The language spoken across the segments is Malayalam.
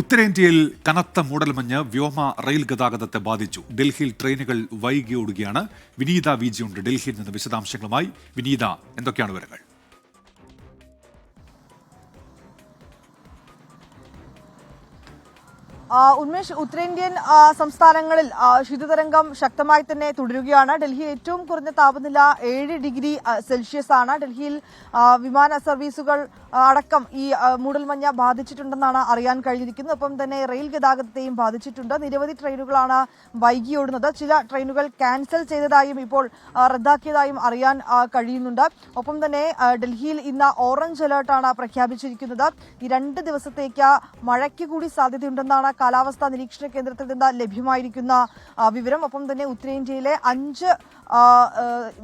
ഉത്തരേന്ത്യയിൽ കനത്ത മൂടൽമഞ്ഞ് വ്യോമ റെയിൽ ഗതാഗതത്തെ ബാധിച്ചു. ഡൽഹിയിൽ ട്രെയിനുകൾ വൈകി ഓടുകയാണ്. വിനീത വിജിയുണ്ട് ഡൽഹിയിൽ നിന്ന് വിശദാംശങ്ങളുമായി. വിനീത, എന്തൊക്കെയാണ് വിവരങ്ങൾ? ഉന്മേഷ്, ഉത്തരേന്ത്യൻ സംസ്ഥാനങ്ങളിൽ ശീതതരംഗം ശക്തമായി തന്നെ തുടരുകയാണ്. ഡൽഹിയിൽ ഏറ്റവും കുറഞ്ഞ താപനില 7 ഡിഗ്രി സെൽഷ്യസ് ആണ്. ഡൽഹിയിൽ വിമാന സർവീസുകൾ അടക്കം ഈ മൂടൽമഞ്ഞ ബാധിച്ചിട്ടുണ്ടെന്നാണ് അറിയാൻ കഴിഞ്ഞിരിക്കുന്നത്. ഒപ്പം തന്നെ റെയിൽ ഗതാഗതത്തെയും ബാധിച്ചിട്ടുണ്ട്. നിരവധി ട്രെയിനുകളാണ് വൈകിയോടുന്നത്. ചില ട്രെയിനുകൾ ക്യാൻസൽ ചെയ്തതായും ഇപ്പോൾ റദ്ദാക്കിയതായും അറിയാൻ കഴിയുന്നുണ്ട്. ഒപ്പം തന്നെ ഡൽഹിയിൽ ഇന്ന് ഓറഞ്ച് അലേർട്ടാണ് പ്രഖ്യാപിച്ചിരിക്കുന്നത്. ഈ 2 ദിവസത്തേക്ക് മഴയ്ക്ക് കൂടി സാധ്യതയുണ്ടെന്നാണ് കാലാവസ്ഥാ നിരീക്ഷണ കേന്ദ്രത്തിൽ നിന്ന് ലഭ്യമായിരിക്കുന്ന വിവരം. ഒപ്പം തന്നെ ഉത്തരേന്ത്യയിലെ 5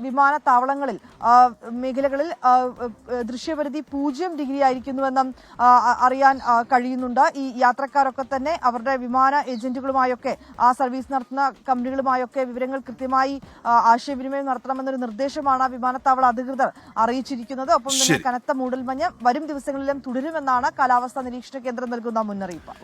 വിമാനത്താവളങ്ങളിൽ മേഖലകളിൽ ദൃശ്യപരിധി 0 ഡിഗ്രി ആയിരിക്കുന്നുവെന്നും അറിയാൻ കഴിയുന്നുണ്ട്. ഈ യാത്രക്കാരൊക്കെ തന്നെ അവരുടെ വിമാന ഏജന്റുകളുമായൊക്കെ സർവീസ് നടത്തുന്ന കമ്പനികളുമായൊക്കെ വിവരങ്ങൾ കൃത്യമായി ആശയവിനിമയം നടത്തണമെന്നൊരു നിർദ്ദേശമാണ് വിമാനത്താവള അധികൃതർ അറിയിച്ചിരിക്കുന്നത്. ഒപ്പം തന്നെ കനത്ത മൂടൽമഞ്ഞ് വരും ദിവസങ്ങളിലും തുടരുമെന്നാണ് കാലാവസ്ഥാ നിരീക്ഷണ കേന്ദ്രം നൽകുന്ന മുന്നറിയിപ്പ്.